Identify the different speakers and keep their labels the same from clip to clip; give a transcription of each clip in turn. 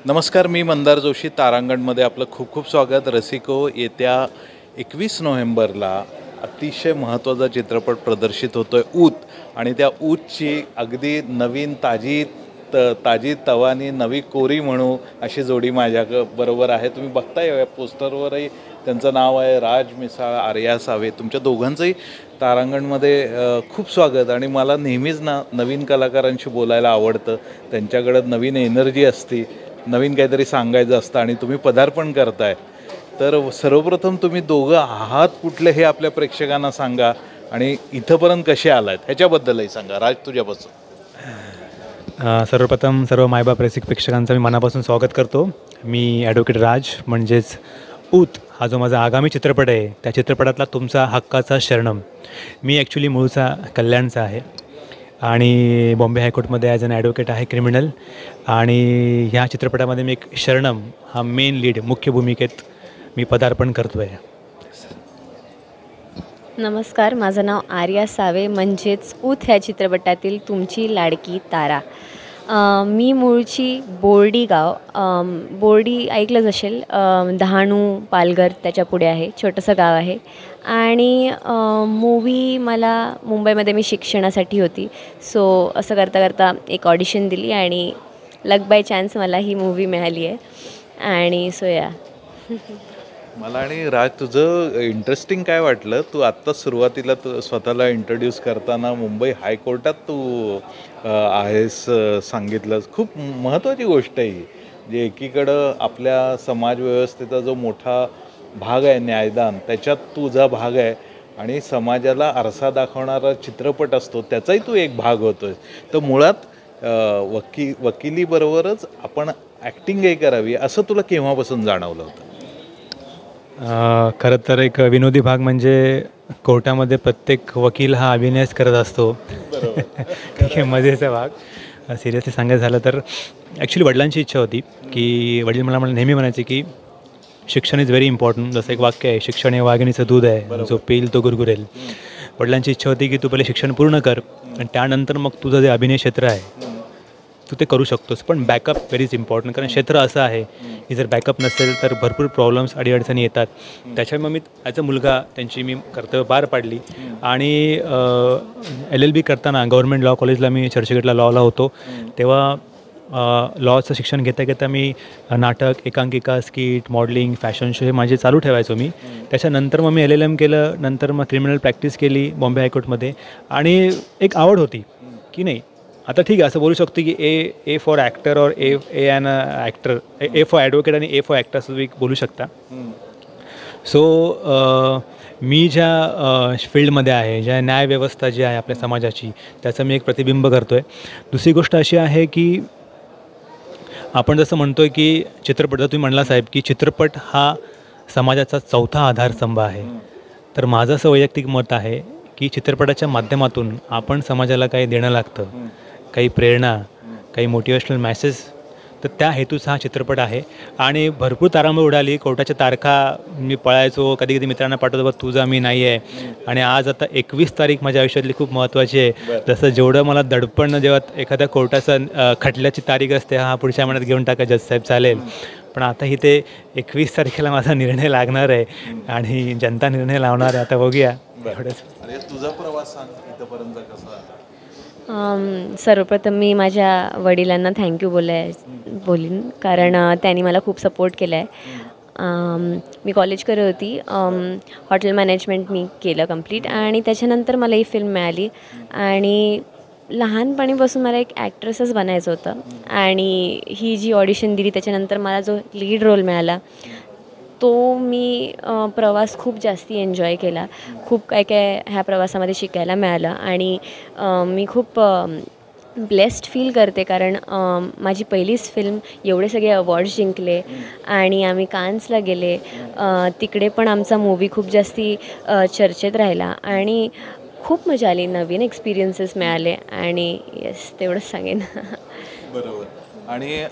Speaker 1: नमस्कार, मी मंदार जोशी. तारांगणमध्ये आपलं खूप खूप स्वागत. रसिको, येत्या 21 नोव्हेंबरला अतिशय महत्त्वाचा चित्रपट प्रदर्शित होतो आहे, ऊत. आणि त्या ऊतची अगदी नवीन ताजी तवानी नवी कोरी म्हणू अशी जोडी माझ्या बरोबर आहे. तुम्ही बघताय या पोस्टरवरही त्यांचं नाव आहे राज मिसाळ, आर्या सावे. तुमच्या दोघांचंही तारांगणमध्ये खूप स्वागत. आणि मला नेहमीच नवीन कलाकारांशी बोलायला आवडतं. त्यांच्याकडं नवीन एनर्जी असते, नवीन काहीतरी सांगायचं असतं आणि तुम्ही पदार्पण करताय. तर सर्वप्रथम तुम्ही दोघं आहात कुठले हे आपल्या प्रेक्षकांना सांगा आणि इथंपर्यंत कसे आलात ह्याच्याबद्दलही सांगा. राज, तुझ्यापासून.
Speaker 2: सर्वप्रथम सर्व मायबाप रसिक प्रेक्षकांचं मी मनापासून स्वागत करतो. मी ॲडव्होकेट राज, म्हणजेच ऊत हा जो माझा आगामी चित्रपट आहे त्या चित्रपटातला तुमचा हक्काचा शरणम. मी ॲक्च्युली मूळचा कल्याणचा आहे आणि बॉम्बे हायकोर्टमध्ये ॲज अन ॲडव्होकेट आहे क्रिमिनल. आणि ह्या चित्रपटामध्ये मी एक शरणम हा मेन लीड मुख्य भूमिकेत मी पदार्पण करतो आहे.
Speaker 3: नमस्कार, माझं नाव आर्या सावे, म्हणजेच ऊत ह्या चित्रपटातील तुमची लाडकी तारा. मी मूळची बोर्डी गाव, बोर्डी ऐकलंच असेल, डहाणू पालघर त्याच्या पुढे आहे, छोटंसं गाव आहे. आणि मूवी मला मुंबईमध्ये मी शिक्षणासाठी होती, सो असं करता करता एक ऑडिशन दिली आणि लक बाय चान्स मला ही मूवी मिळाली आहे. आणि सो या
Speaker 1: मला आणि राज, तुझं इंटरेस्टिंग काय वाटलं, तू आत्ता सुरुवातीला स्वतःला इंट्रोड्यूस करताना मुंबई हायकोर्टात तू आहेस सांगितलंस. खूप महत्त्वाची गोष्ट आहे ही. जे एकीकडं आपल्या समाजव्यवस्थेचा जो मोठा भाग आहे न्यायदान, त्याच्यात तुझा भाग आहे आणि समाजाला आरसा दाखवणारा चित्रपट असतो त्याचाही तू एक भाग होतो आहे. तर मुळात वकिलीबरोबरच आपण ॲक्टिंगही करावी असं तुला केव्हापासून जाणवलं होतं?
Speaker 2: खरं तर एक विनोदी भाग म्हणजे कोर्टामध्ये प्रत्येक वकील हा अभिनयच करत असतो. ठीक आहे, मजेचा भाग. सिरियसली सांगायचं झालं तर ॲक्च्युली वडिलांची इच्छा होती की वडील मला नेहमी म्हणायचे की शिक्षण इज व्हेरी इम्पॉर्टंट. जसं एक वाक्य आहे, शिक्षण हे वाघिणीचं दूध आहे, जो पेल तो गुरगुरेल. वडिलांची इच्छा होती की तू पहिले शिक्षण पूर्ण कर आणि त्यानंतर मग तुझं जे अभिनय क्षेत्र आहे तू ते करू शकतोस. पण बॅकअप व्हेरी इज इम्पॉर्टंट, कारण क्षेत्र असं आहे की जर बॅकअप नसेल तर भरपूर प्रॉब्लेम्स अडीअडचणी येतात. त्याच्यामुळे मग मी ॲज अ मुलगा त्यांची मी कर्तव्य पार पाडली. आणि LLB करताना गव्हर्मेंट लॉ कॉलेजला मी चर्चगेटला लॉला होतो, तेव्हा लॉचं शिक्षण घेता घेता मी नाटक, एकांकिका, स्किट, मॉडलिंग, फॅशन शो हे माझे चालू ठेवायचो मी. त्याच्यानंतर मग मी LLM केलं, नंतर मग क्रिमिनल प्रॅक्टिस केली बॉम्बे हायकोर्टमध्ये. आणि एक आवड होती की नाही, आता ठीक आहे असं बोलू शकतो की ए फॉर ॲक्टर और A an actor, A for advocate आणि ए फॉर ॲक्टर असं तुम्ही बोलू शकता. सो मी ज्या फील्डमध्ये आहे, ज्या न्यायव्यवस्था जी आहे आपल्या समाजाची, त्याचं मी एक प्रतिबिंब करतो आहे. दुसरी गोष्ट अशी आहे की आपण जसं म्हणतो आहे की चित्रपट, जर तुम्ही म्हणला साहेब की चित्रपट हा समाजाचा चौथा आधारस्तंभ आहे, तर माझं असं वैयक्तिक मत आहे की चित्रपटाच्या माध्यमातून आपण समाजाला काही देणं लागतं, काही प्रेरणा, काही मोटिवेशनल मॅसेज, तर त्या हेतूचा हा चित्रपट आहे. आणि भरपूर तारांबळ उडाली, कोर्टाच्या तारखा मी पळायचो, कधी कधी मित्रांना पाठवतो बघ तुझा मी नाही आहे. आणि आज आता 21 तारीख माझ्या आयुष्यातली खूप महत्त्वाची आहे. जसं जेवढं मला दडपण जेव्हा एखाद्या कोर्टाचा खटल्याची तारीख असते, हा पुढच्या महिन्यात घेऊन टाका जज साहेब चालेल, पण आता इथे 21 तारखेला माझा निर्णय लागणार आहे आणि जनता निर्णय लावणार आहे. आता बघूया. एवढंच.
Speaker 1: अरे, तुझा प्रवास सांग इथंपर्यंत कसा?
Speaker 3: सर्वप्रथम मी माझ्या वडिलांना थँक्यू बोलीन, कारण त्यांनी मला खूप सपोर्ट केला आहे. मी कॉलेज करत होती, हॉटेल मॅनेजमेंट मी केलं कंप्लीट आणि त्याच्यानंतर मला ही फिल्म मिळाली. आणि लहानपणीपासून मला एक ॲक्ट्रेसच बनायचं होतं आणि ही जी ऑडिशन दिली त्याच्यानंतर मला जो लीड रोल मिळाला तो मी प्रवास खूप जास्ती एन्जॉय केला. खूप काय काय ह्या प्रवासामध्ये शिकायला मिळालं आणि मी खूप ब्लेस्ड फील करते, कारण माझी पहिलीच फिल्म एवढे सगळे अवॉर्ड्स जिंकले आणि आम्ही कान्सला गेले. तिकडे पण आमचा मूवी खूप जास्ती चर्चेत राहिला आणि खूप मजा आली, नवीन एक्सपिरियन्सेस मिळाले आणि येस, तेवढंच सांगेन.
Speaker 1: बरोबर. आणि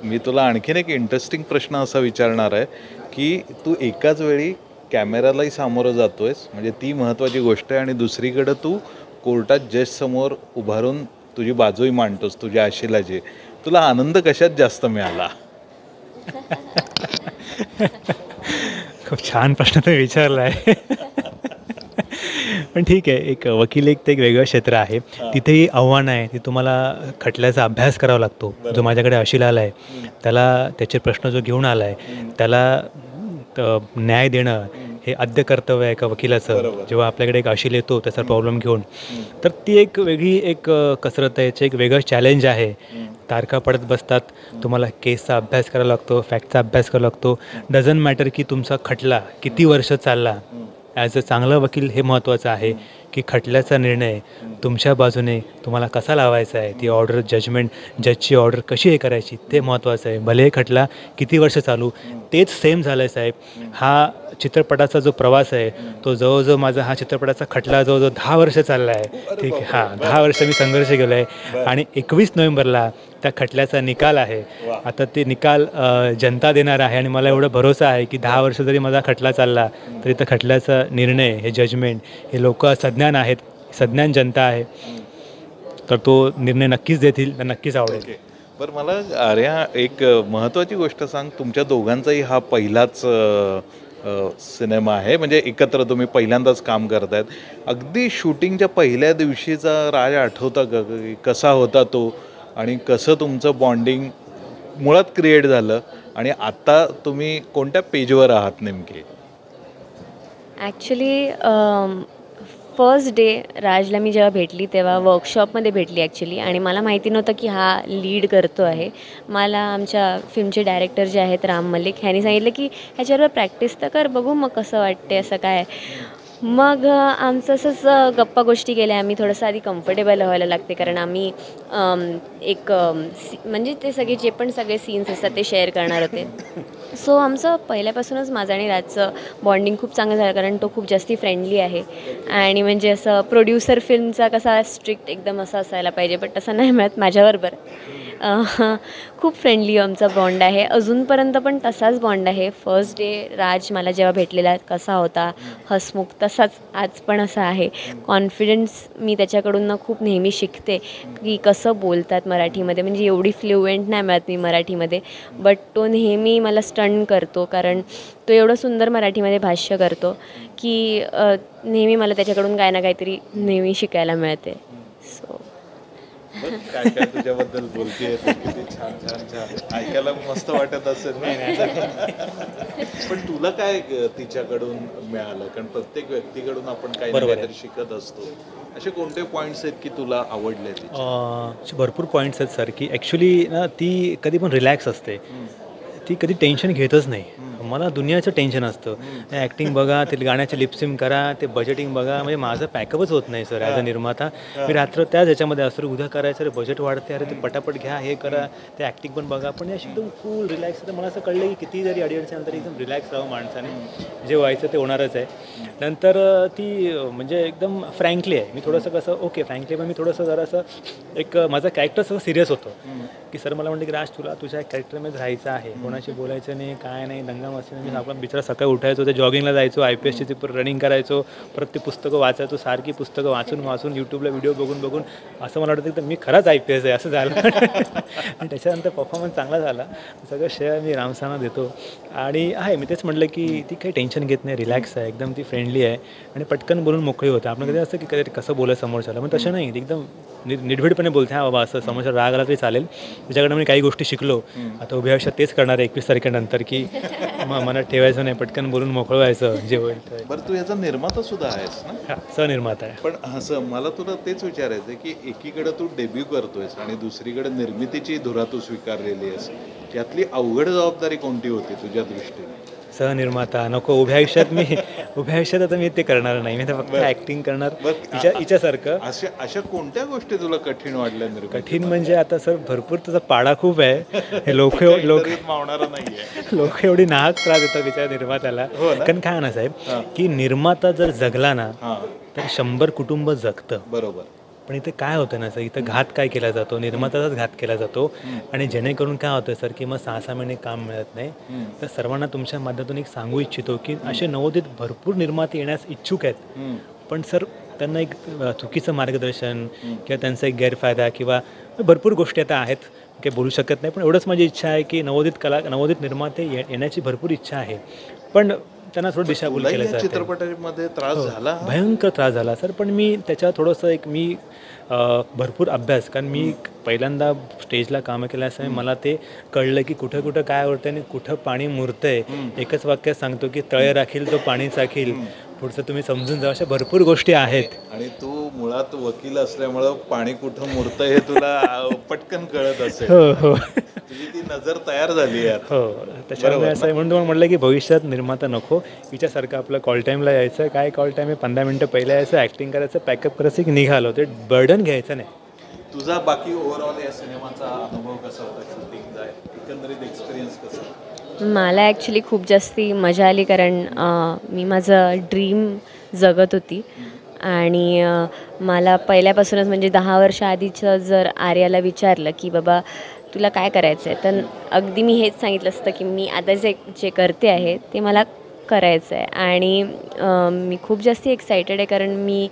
Speaker 1: मी तुला आणखीन एक इंटरेस्टिंग प्रश्न असा विचारणार आहे की तू एकाच वेळी कॅमेरालाही सामोरं जातो आहेस, म्हणजे ती महत्त्वाची गोष्ट आहे, आणि दुसरीकडं तू कोर्टात जजसमोर उभारून तुझी बाजूही मांडतोस तुझ्या आशेलाची. तुला आनंद कशात जास्त मिळाला?
Speaker 2: खूप छान प्रश्न तुम्ही विचारला आहे. पण ठीक आहे, एक वकील एक ते एक वेगळं क्षेत्र आहे. तिथेही आव्हान आहे, की तुम्हाला खटल्याचा अभ्यास करावा लागतो. जो माझ्याकडे अशील आला आहे त्याला त्याचे प्रश्न जो घेऊन आला आहे त्याला न्याय देणं हे आद्य कर्तव्य आहे एका वकिलाचं. जेव्हा आपल्याकडे एक अशील येतो त्याचा प्रॉब्लेम घेऊन, तर ती एक वेगळी एक कसरत आहे, एक वेगळं चॅलेंज आहे. तारखा पडत बसतात, तुम्हाला केसचा अभ्यास करावा लागतो, फॅक्टचा अभ्यास करावा लागतो. डझंट मॅटर की तुमचा खटला किती वर्ष चालला. ॲज अ चांगला वकील हे महत्त्वाचं आहे की खटल्याचा निर्णय तुमच्या बाजूने तुम्हाला कसा लावायचा आहे, ती ऑर्डर जजमेंट जजची ऑर्डर कशी हे करायची ते महत्त्वाचं आहे. भले खटला किती वर्ष चालू, तेच सेम झालं आहे साहेब. हा चित्रपटाचा जो प्रवास आहे तो जवळजवळ माझा हा चित्रपटाचा खटला जवळजवळ 10 वर्ष चालला आहे. ठीक आहे, हां 10 वर्ष मी संघर्ष केला आहे आणि 21 नोव्हेंबरला त्या खटल्याचा निकाल आहे. आता ते निकाल जनता देणार आहे आणि मला एवढा भरोसा आहे की 10 वर्ष जरी माझा खटला चालला तरी त्या खटल्याचा निर्णय हे जजमेंट हे लोक सज्ञान आहेत, सज्ञान जनता आहे, तर तो निर्णय नक्कीच देतील, तर नक्कीच आवडेल.
Speaker 1: बरं मला आर्या एक महत्त्वाची गोष्ट सांग, तुमच्या दोघांचाही हा पहिलाच सिनेमा आहे, म्हणजे एकत्र तुम्ही पहिल्यांदाच काम करतायत. अगदी शूटिंगच्या पहिल्या दिवशीचा राज आठवता का, कसा होता तो आणि कसं तुमचं बॉन्डिंग मुळात क्रिएट झालं आणि आता तुम्ही कोणत्या पेजवर आहात नेमके?
Speaker 3: ॲक्च्युली फर्स्ट डे राजला मी जेव्हा भेटली तेव्हा वर्कशॉपमध्ये भेटली ॲक्च्युली, आणि मला माहिती नव्हतं की हा लीड करतो आहे. मला आमच्या फिल्मचे डायरेक्टर जे आहेत राम मल्लिक ह्यांनी सांगितलं की ह्याच्यावर प्रॅक्टिस तर कर, बघू मग कसं वाटते असं काय. मग आमचं असंच गप्पा गोष्टी केल्या. आम्ही थोडंसं आधी कम्फर्टेबल व्हायला लागते, कारण आम्ही म्हणजे ते सगळे जे पण सगळे सीन्स असतात ते शेअर करणार होते. सो आमचं पहिल्यापासूनच माझं आणि राजचं बॉन्डिंग खूप चांगलं झालं, कारण तो खूप जास्ती फ्रेंडली आहे. आणि म्हणजे असं प्रोड्युसर फिल्मचा कसा स्ट्रिक्ट एकदम असा असायला पाहिजे, बट तसं नाही मिळत माझ्याबरोबर. खूप फ्रेंडली आमचा बॉन्ड आहे, अजूनपर्यंत पण तसाच बॉन्ड आहे. फर्स्ट डे राज मला जेव्हा भेटलेला कसा होता, हसमुख, तसाच आज पण असा आहे. कॉन्फिडन्स मी त्याच्याकडून खूप नेहमी शिकते की कसं बोलतात मराठीमध्ये, म्हणजे एवढी फ्लुएंट नाही मिळत मी मराठीमध्ये, बट तो नेहमी मला स्टन करतो, कारण तो एवढं सुंदर मराठीमध्ये भाष्य करतो की नेहमी मला त्याच्याकडून काय ना काहीतरी नेहमी शिकायला मिळते. सो
Speaker 1: काय काय तुझ्याबद्दल बोलतेय, किती छान छान छान, ऐकायला मस्त वाटत असेल. पण तुला काय तिच्याकडून मिळालं? कारण प्रत्येक व्यक्तीकडून आपण काही ना काहीतरी शिकत असतो. असे कोणते पॉईंट्स आहेत की तुला आवडले?
Speaker 2: भरपूर पॉईंट्स आहेत सर, की ॲक्च्युली ना ती कधी पण रिलॅक्स असते, ती कधी टेन्शन घेतच नाही. मला दुनियाचं टेन्शन असतं. ॲक्टिंग बघा, ते गाण्याचे लिपसिंग करा, ते बजेटिंग बघा, म्हणजे माझं पॅकअपच होत नाही सर. ॲज अ निर्माता मी रात्र त्याच ह्याच्यामध्ये असतो. उद्या करायचं, रे बजेट वाढते, अरे ते पटापट घ्या, हे करा, ते ॲक्टिंग पण बघा, पण अशी एकदम कूल रिलॅक्स. तर मला असं कळलं की किती जरी अडीअडचण नंतर एकदम रिलॅक्स राहावं माणसाने, जे व्हायचं ते होणारच आहे. नंतर ती म्हणजे एकदम फ्रँकली आहे. मी थोडंसं कसं ओके फ्रँकली, पण मी थोडंसं जरासं एक माझा कॅरेक्टर सगळं सिरियस होतं की सर मला म्हणते की राज तुला तुझ्या कॅरेक्टरमध्ये राहायचं आहे, कोणाशी बोलायचं नाही, काय नाही, दंगामस्ती नाही. आपला बिचारा सकाळी उठायचो, ते जॉगिंगला जायचो, IPSची ती रनिंग करायचो, परत ते पुस्तकं वाचायचो, सारखी पुस्तकं वाचून यूट्यूबला व्हिडिओ बघून असं मला वाटतं की मी खरंच IPS आहे असं झालं. आणि त्याच्यानंतर परफॉर्मन्स चांगला झाला. सगळं श्रेय मी रामसाना देतो. आणि आहे मी तेच म्हटलं की ती काही टेन्शन घेत नाही, रिलॅक्स आहे एकदम, ती फ्रेंडली आहे आणि पटकन बोलून मोकळी होते. आपण कधी असतं की कधी कसं बोलायचं समोरच्याला, पण तसं नाही, एकदम निर्भीडपणे बोलते. हां बाबा असं समोरच्या राग आला तरी चालेल. त्याच्याकडे मी काही गोष्टी शिकलो. आता उभ्या आयुष्यात तेच करणार आहे 21 तारखेनंतर, की मनात ठेवायचं नाही, पटकन बोलून मोकळं व्हायचं जे होईल.
Speaker 1: बरं तू याचा निर्माता सुद्धा आहेस ना?
Speaker 2: हां, सहनिर्माता आहे.
Speaker 1: पण असं मला तुला तेच विचारायचं आहे की एकीकडे तू डेब्यू करतोयस आणि दुसरीकडे निर्मितीची धुरा तू स्वीकारलेली आहेस. यातली अवघड जबाबदारी कोणती होती तुझ्या दृष्टीने?
Speaker 2: सहनिर्माता नको. उभ्या आयुष्यात आता मी ते करणार नाही. मी तर फक्त ॲक्टिंग करणार हिच्यासारखं.
Speaker 1: अशा कोणत्या गोष्टी तुला कठीण वाटल्या?
Speaker 2: कठीण म्हणजे आता सर भरपूर त्याचा पाडा खूप आहे. हे लोक
Speaker 1: मावणारा नाहीये.
Speaker 2: लोक एवढी नाहक त्रास देतात बिचारा निर्मात्याला. कारण काय ना साहेब की निर्माता जर जगला ना तर 100 कुटुंब जगतं.
Speaker 1: बरोबर.
Speaker 2: पण इथे काय होतं ना सर, इथं घात काय केला जातो, निर्माताचाच घात केला जातो. आणि जेणेकरून काय होतं सर की मग 6-6 महिने काम मिळत नाही. तर सर्वांना तुमच्या माध्यमातून एक सांगू इच्छितो की असे नवोदित भरपूर निर्माते येण्यास इच्छुक आहेत, पण सर त्यांना एक चुकीचं मार्गदर्शन किंवा त्यांचा एक गैरफायदा किंवा भरपूर गोष्टी आता आहेत, काही बोलू शकत नाही. पण एवढंच माझी इच्छा आहे की नवोदित निर्माते येण्याची भरपूर इच्छा आहे, पण त्यांना थोडं दिशाभूल
Speaker 1: तुलाही
Speaker 2: केलं
Speaker 1: या
Speaker 2: जातं.
Speaker 1: चित्रपटामध्ये त्रास झाला?
Speaker 2: भयंकर त्रास झाला सर. पण मी त्याच्यावर थोडंसं भरपूर अभ्यास, कारण मी पहिल्यांदा स्टेजला कामं केलं असं मला ते कळलं की कुठं कुठं काय होतं आणि कुठं पाणी मुरतंय. एकच वाक्यात सांगतो की तळे राखील तो पाणी चाखील, पुढचं तुम्ही समजून जा. अशा भरपूर गोष्टी आहेत.
Speaker 1: आणि तू मुळात वकील असल्यामुळं पाणी कुठं मुरतं हे तुला पटकन कळत असेल.
Speaker 2: हो हो
Speaker 1: तुझी ती नजर तयार झाली यार.
Speaker 2: हो. त्याच्यामुळे असं म्हणून तुम्हाला म्हटलं की भविष्यात निर्माता नको, हिच्यासारखं आपलं कॉल टाईमला यायचं. काय कॉल टाईम आहे, 15 मिनटं पहिलं यायचं, ॲक्टिंग करायचं, पॅकअप करायचं की निघालो. ते बर्डन घ्यायचं नाही.
Speaker 1: तुझा बाकी ओव्हरऑल या सिनेमाचा अनुभव कसा होता, शूटिंगचा एकंदरीत एक्सपिरियन्स कसा?
Speaker 3: मला ॲक्च्युली खूप जास्ती मजा आली, कारण मी माझं ड्रीम जगत होती. आणि मला पहिल्यापासूनच म्हणजे 10 वर्ष आधीचं जर आर्याला विचारलं की बाबा तुला काय करायचं आहे, तर अगदी मी हेच सांगितलं असतं की मी आता जे करते आहे ते मला करायचं आहे. आणि मी खूप जास्ती एक्सायटेड आहे, कारण मी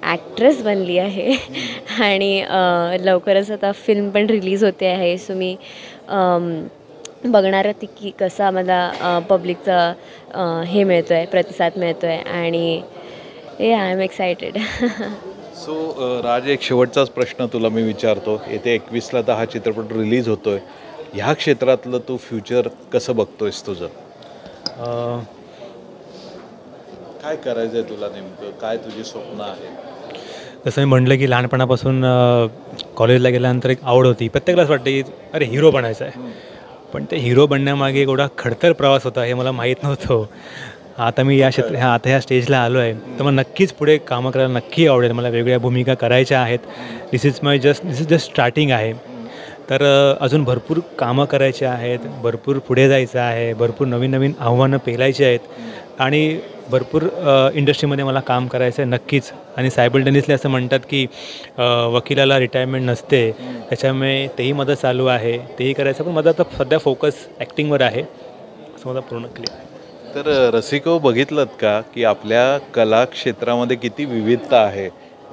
Speaker 3: ॲक्ट्रेस बनली आहे आणि लवकरच आता फिल्म पण रिलीज होते आहे. सो मी बघणार होती की कसा मला पब्लिकचा हे मिळतो आहे, प्रतिसाद मिळतो आहे. आणि आय एम एक्सायटेड.
Speaker 1: सो राज, एक शेवटचाच प्रश्न तुला मी विचारतो. येते 21ला तर हा चित्रपट रिलीज होतोय. ह्या क्षेत्रातलं तू फ्युचर कसं बघतोयस तुझं? काय करायचं आहे तुला नेमकं, काय तुझी स्वप्न आहे?
Speaker 2: जसं मी म्हटलं की लहानपणापासून कॉलेजला गेल्यानंतर एक आवड होती. प्रत्येकालाच वाटतं की अरे हिरो बनायचं आहे, पण ते हिरो बनण्यामागे एवढा खडतर प्रवास होता हे मला माहीत नव्हतं. आता मी आता ह्या स्टेजला आलो आहे, तर मला नक्कीच पुढे कामं करायला नक्की आवडेल. मला वेगळ्या भूमिका करायच्या आहेत. दिस इज जस्ट स्टार्टिंग आहे. तर अजून भरपूर कामं करायची आहेत, भरपूर पुढे जायचं आहे, भरपूर नवीन नवीन आव्हानं पेलायची आहेत आणि भरपूर इंडस्ट्रीमध्ये मला काम करायचं आहे नक्कीच. आणि सायमल्टेनियसली असं म्हणतात की वकिलाला रिटायरमेंट नसते, त्याच्यामुळे तेही माझं चालू आहे, तेही करायचं. पण माझा आता सध्या फोकस ॲक्टिंगवर आहे, असं माझा पूर्ण क्लिअर आहे.
Speaker 1: तर रसिको, बघितलं का की आपल्या कला क्षेत्रामध्ये किती विविधता आहे.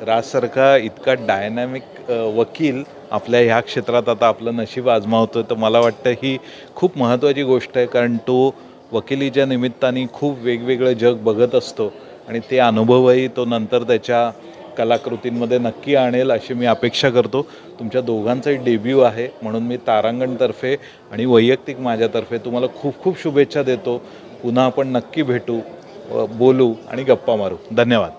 Speaker 1: राजसारखा इतका डायनॅमिक वकील आपल्या ह्या क्षेत्रात आता आपलं नशीब आजमावतो. तर मला वाटतं ही खूप महत्त्वाची गोष्ट आहे, कारण तो वकिलीच्या निमित्ताने खूप वेगवेगळं जग बघत असतो आणि ते अनुभवही तो नंतर त्याच्या कलाकृतींमध्ये नक्की आणेल अशी मी अपेक्षा करतो. तुमच्या दोघांचाही डेब्यू आहे, म्हणून मी तारांगणतर्फे आणि वैयक्तिक माझ्यातर्फे तुम्हाला खूप खूप शुभेच्छा देतो. पुन्हा आपण नक्की भेटू, बोलू आणि गप्पा मारू. धन्यवाद.